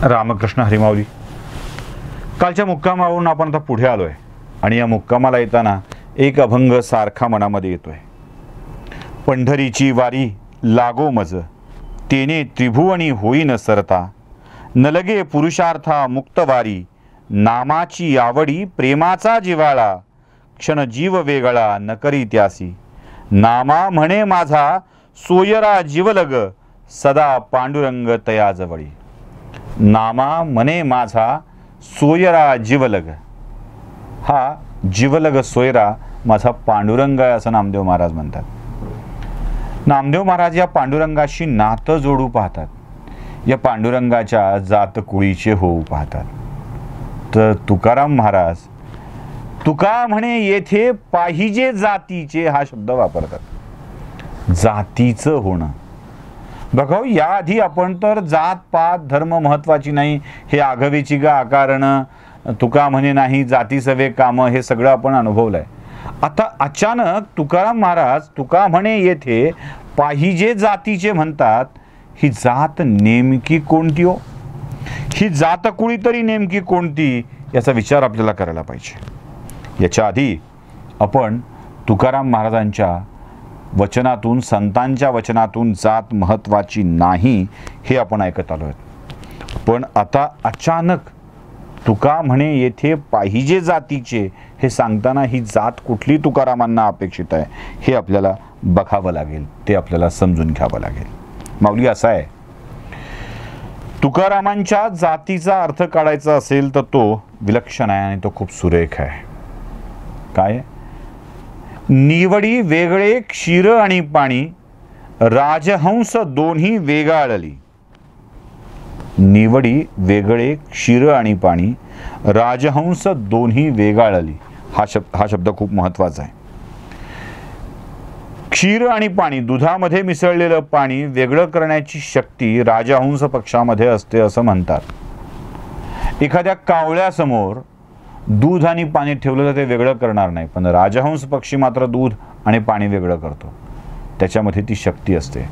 रामकृष्ण हरिमाऊली. कालच्या मुक्कामावरून आपण आता पुढे आलोय आणि या मुक्कामाला येताना एक अभंग सारखा मनामध्ये येतोय. पंढरीची वारी लागो मज, तेने त्रिभुवनी होईन सरता. न लगे पुरुषार्था मुक्त वारी, नामाची आवडी प्रेमाचा जिव्हाळा. क्षण जीव वेगळा न करी त्यासी, नामा म्हणे माझा सोयरा जीवलग. सदा पांडुरंग तया जवळी. नामा म्हणे माझा सोयरा जीवलग. हा जीवलग सोयरा माझा पांडुरंग आहे असं नामदेव महाराज म्हणतात. नामदेव महाराज या पांडुरंगाशी नातं जोडू पाहतात, या पांडुरंगाच्या जातकुळीचे होऊ पाहतात. तर तुकाराम महाराज तुका म्हणे येथे पाहिजे जातीचे हा शब्द वापरतात. जातीचं होणं बघा, याआधी आपण तर जात पात धर्म महत्वाची नाही, हे आघवेची गा आकारण, तुका म्हणे नाही जाती सवे काम, हे सगळं आपण अनुभवलंय. आता अचानक तुकाराम महाराज तुका म्हणे येथे पाहिजे जातीचे म्हणतात. ही जात नेमकी कोणती हो? ही जातकुळी तरी नेमकी कोणती याचा विचार आपल्याला करायला पाहिजे. याच्या आधी आपण तुकाराम महाराजांच्या वचनातून, संतांच्या वचनातून जात महत्वाची नाही हे आपण ऐकत आलो आहोत. पण आता अचानक तुका म्हणे येथे पाहिजे जातीचे हे सांगताना ही जात कुठली तुकारामांना अपेक्षित आहे हे आपल्याला बघावं लागेल, ते आपल्याला समजून घ्यावं लागेल. माऊली असा आहे, तुकारामांच्या जातीचा अर्थ काढायचा असेल तर तो विलक्षण आहे आणि तो खूप सुरेख आहे. काय? निवडी वेगळे क्षीर आणि पाणी, राजहंस दोन्ही वेगाळली. निवडी वेगळे क्षीर आणि पाणी, राजहंस दोन्ही वेगाळली. हा शब्द खूप महत्वाचा आहे. क्षीर आणि पाणी, दुधामध्ये मिसळलेलं पाणी वेगळं करण्याची शक्ती राजहंस पक्षामध्ये असते असं म्हणतात. एखाद्या कावळ्यासमोर दूध आणि पाणी ठेवलं तर ते वेगळं करणार नाही, पण राजहंस पक्षी मात्र दूध आणि पाणी वेगळं करतो. त्याच्यामध्ये ती शक्ती असते.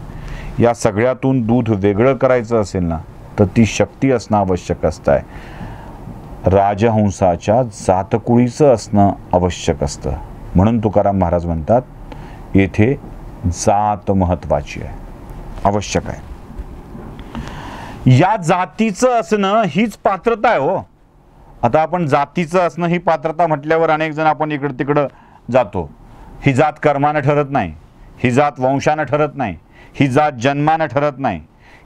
या सगळ्यातून दूध वेगळं करायचं असेल ना तर ती शक्ती असणं आवश्यक असतं. राजहंसाच्या जातकुळीचं असणं आवश्यक असतं. म्हणून तुकाराम महाराज म्हणतात येथे जात महत्वाची आहे, आवश्यक आहे. या जातीचं असणं हीच पात्रता आहे हो. आता आपण जातीचं असणं ही पात्रता म्हटल्यावर अनेक जण आपण इकडं तिकडं जातो. ही जात कर्मानं ठरत नाही, ही जात वंशानं ठरत नाही, ही जात जन्मानं ठरत नाही,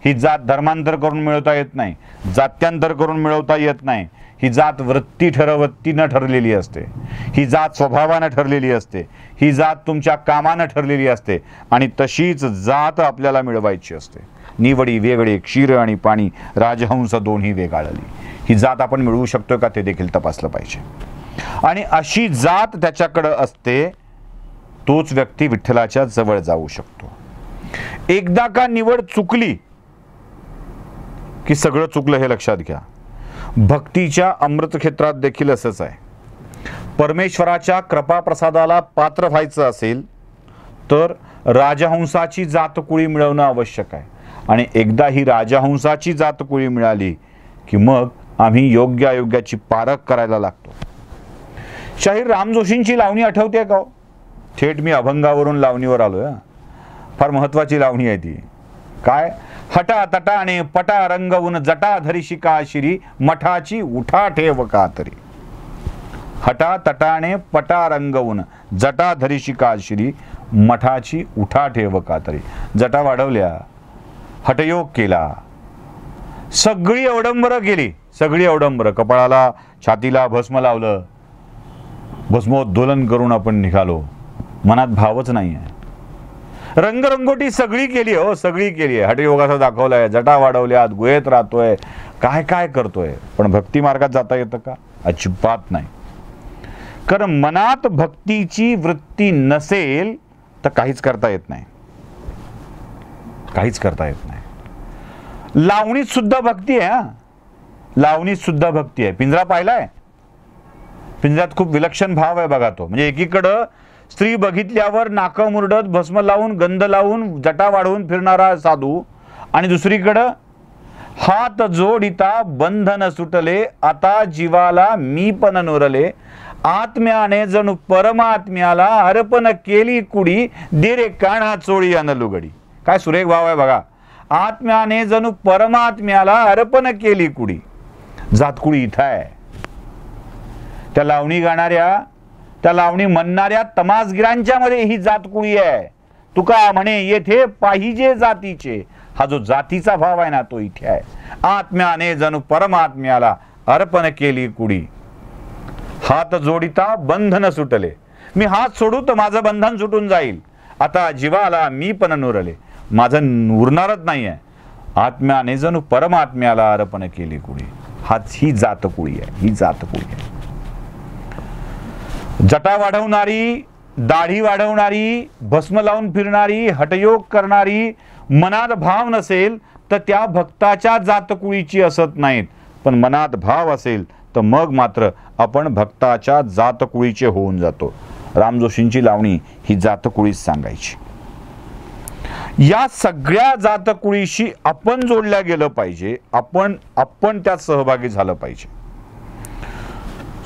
ही जात धर्मांतर करून मिळवता येत नाही, जात्यांतर करून मिळवता येत नाही. ही जात वृत्तीनं ठरलेली असते, ही जात स्वभावानं ठरलेली असते, ही जात तुमच्या कामानं ठरलेली असते आणि तशीच जात आपल्याला मिळवायची असते. निवडी वेगळे क्षीर आणि पाणी, राजहंस दोन्ही वेगाळली. ही जात आपण मिळवू शकतो का ते देखील तपासलं पाहिजे. आणि अशी जात त्याच्याकडं असते तोच व्यक्ती विठ्ठलाच्या जवळ जाऊ शकतो. एकदा का निवड चुकली की सगळं चुकलं हे लक्षात घ्या. भक्तीच्या अमृत क्षेत्रात देखील असंच आहे. परमेश्वराच्या कृपा प्रसादाला पात्र व्हायचं असेल तर राजहंसाची जातकुळी मिळवणं आवश्यक आहे. आणि एकदा ही राजहंसाची जातकुळी मिळाली की मग आम्ही योग्य अयोग्याची पारख करायला लागतो. शाहीर राम जोशींची लावणी आठवते का? थेट मी अभंगावरून लावणीवर आलोय. फार महत्वाची लावणी आहे ती. काय? हटा तटाने पटा रंगवून जटा धरी शिका शिरी, मठाची उठा ठेव का तरी. हटा तटाने पटा रंगवून जटा धरी शिका शिरी, मठाची उठा ठेव का तरी. जटा वाढवल्या, हटयोग केला, सगळी अवडंबरं केली, सगळी अवडंबरं. कपाळाला छातीला भस्म लावलं, भस्मोद्दोलन करून आपण निघालो. मनात भावच नाही आहे. रंगरंगोटी सगळी केली हो, सगळी केली आहे. हटयोगाचा दाखवलाय, जटा वाढवल्यात, गुहेत राहतोय, काय काय करतोय. पण भक्ती मार्गात जाता येतं का? अजिबात नाही. कारण मनात भक्तीची वृत्ती नसेल तर काहीच करता येत नाही, काहीच करता येत नाही. लावणीत सुद्धा भक्ती आहे. हा, लावणीत सुद्धा भक्ती आहे. पिंजरा पाहिलाय? पिंजऱ्यात खूप विलक्षण भाव आहे बघा तो. म्हणजे एकीकडं स्त्री बघितल्यावर नाकं मुरडत भस्म लावून गंध लावून जटा वाढवून फिरणारा साधू, आणि दुसरीकडं हात जोडिता बंधन सुटले, आता जीवाला मी पण नुरले, आत्म्याने जणू परमात्म्याला अर्पण केली कुडी, दे रे कान्हा चोळी अन लुगडी. काय सुरेख भाव आहे बघा. आत्म्याने जणू परमात्म्याला अर्पण केली कुडी. जातकुळी इथं आहे. त्या लावणी गाणाऱ्या, त्या लावणी म्हणणाऱ्या तमासगिरांच्या मध्ये ही जातकुळी आहे. तुका म्हणे येथे पाहिजे जातीचे. हा जो जातीचा भाव आहे ना तो इथे आहे. आत्म्याने जणू परमात्म्याला अर्पण केली कुडी, हात जोडिता बंधन सुटले. मी हात सोडू तर माझं बंधन सुटून जाईल. आता जीवाला मी पण नुरले, माझं उरणारच नाहीये. आत्म्याने जणू परमात्म्याला अर्पण केली कुडी. ही जातकुळी आहे. ही जातकुळी आहे. जटा वाढवणारी, दाढी वाढवणारी, भस्म लावून फिरणारी, हठयोग करणारी, मनात भाव नसेल तर त्या भक्ताच्या जातकुळीची असत नाहीत. पण मनात भाव असेल तर मग मात्र आपण भक्ताच्या जातकुळीचे होऊन जातो. राम जोशींची लावणी ही जातकुळीच सांगायची. या सगळ्या जातकुळीशी आपण जोडल्या गेलं पाहिजे. आपण त्यात सहभागी झालं पाहिजे.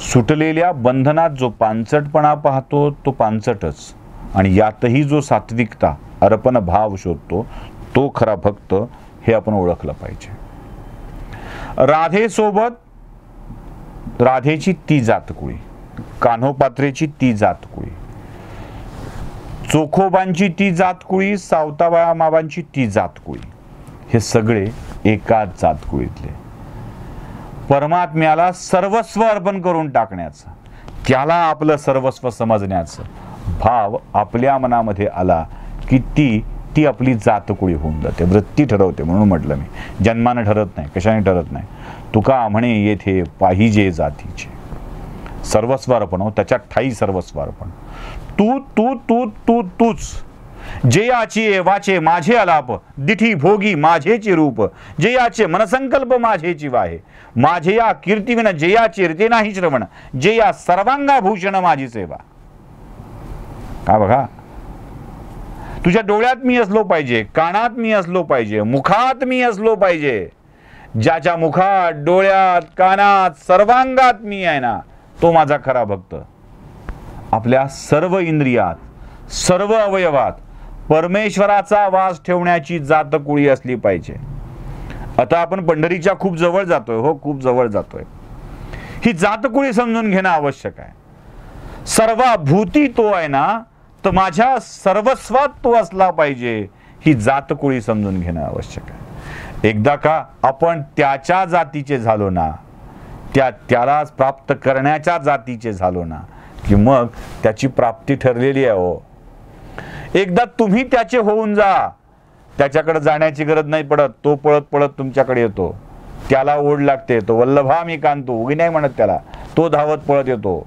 सुटलेल्या बंधनात जो पानचटपणा पाहतो तो पानचटच, आणि यातही जो सात्विकता अर्पण भाव शोधतो तो खरा भक्त, हे आपण ओळखलं पाहिजे. राधेसोबत राधेची ती जातकुळी, कान्होपात्रेची ती जातकुळी, चोखोबांची ती जातकुळी, सावताबाया मावांची ती जातकुळी, हे सगळे एकाच जातकुळीतले. परमात्म्याला सर्वस्व अर्पण करून टाकण्याचं, त्याला आपलं सर्वस्व समजण्याचं भाव आपल्या मनामध्ये आला की ती आपली जातकुळी होऊन जाते. वृत्ती ठरवते. म्हणून म्हटलं मी, जन्मानं ठरत नाही, कशाने ठरत नाही. तुका म्हणे येथे पाहिजे जातीचे. सर्वस्व अर्पण हो, त्याच्या ठाई सर्वस्व अर्पण. तू तू तू तू तूच, जे याची वाचे माझे आलाप, दिठी भोगी माझेची रूप, जे याचे मनसंकल्प माझेची वाहे, माझे या कीर्तिविन जे याचे रीते नाही श्रवण, जे या सर्वांगा भूषण माझी सेवा. का बघा, तुझ्या डोळ्यात मी असलो पाहिजे, कानात मी असलो पाहिजे, मुखात मी असलो पाहिजे. ज्याच्या मुखात, डोळ्यात, कानात, सर्वांगात मी आहे ना, तो माझा खरा भक्त. आपल्या सर्व इंद्रियात, सर्व अवयवात परमेश्वराचा वास ठेवण्याची जातकुळी असली पाहिजे. आता आपण पंढरीच्या खूप जवळ जातोय. हो, खूप जवळ जातोय. ही जातकुळी समजून घेणं आवश्यक आहे. सर्वभूती तो आहे ना, तर माझ्या सर्वस्वात तो असला पाहिजे. ही जातकुळी समजून घेणं आवश्यक आहे. एकदा का आपण त्याच्या जातीचे झालो ना, त्यालाच प्राप्त करण्याच्या जातीचे झालो ना, की मग त्याची प्राप्ती ठरलेली आहे. हो, एकदा तुम्ही त्याचे होऊन जा, त्याच्याकडे जाण्याची गरज नाही पडत. तो पळत पळत तुमच्याकडे येतो. त्याला ओढ लागते. तो वल्लभा मी कांतो, उगी नाही म्हणत त्याला. तो धावत पळत येतो.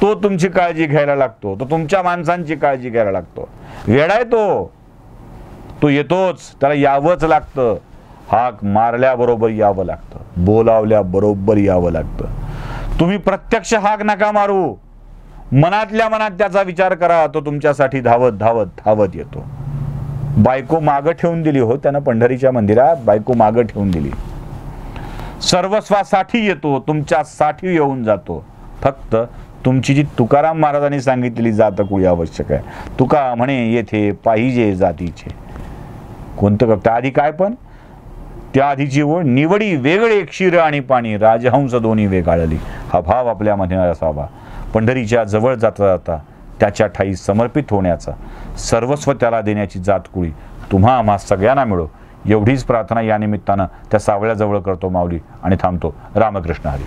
तो तुमची काळजी घ्यायला लागतो. तो तुमच्या माणसांची काळजी घ्यायला लागतो. वेडा आहे तो येतोच. त्याला यावंच लागतं. हाक मारल्याबरोबर यावं लागतं. बोलावल्याबरोबर यावं लागतं. तुम्ही प्रत्यक्ष हाक नका मारू. मनातल्या मनात त्याचा विचार करा. तो तुमच्यासाठी धावत धावत धावत येतो. बायको मागं ठेवून दिली. हो, त्यानं पंढरीच्या मंदिरात बायको मागं ठेवून दिली. सर्वस्वासाठी येतो, तुमच्यासाठी येऊन जातो. फक्त तुमची जी तुकाराम महाराजांनी सांगितलेली जातकुळी आवश्यक आहे. तुका म्हणे येथे पाहिजे जातीचे. कोणतं कप्ता आधी काय, पण त्या आधीची ओळ, निवडी वेगळे क्षीर आणि पाणी, राजहंस दोन्ही वेगाळली. हा भाव आपल्यामध्ये असावा. पंढरीच्या जवळ जाता जाता त्याच्या ठाई समर्पित होण्याचा, सर्वस्व त्याला देण्याची जातकुळी तुम्हा आम्हा सगळ्यांना मिळो, एवढीच प्रार्थना या निमित्तानं त्या सावळ्याजवळ करतो माऊली आणि थांबतो. रामकृष्ण हरी.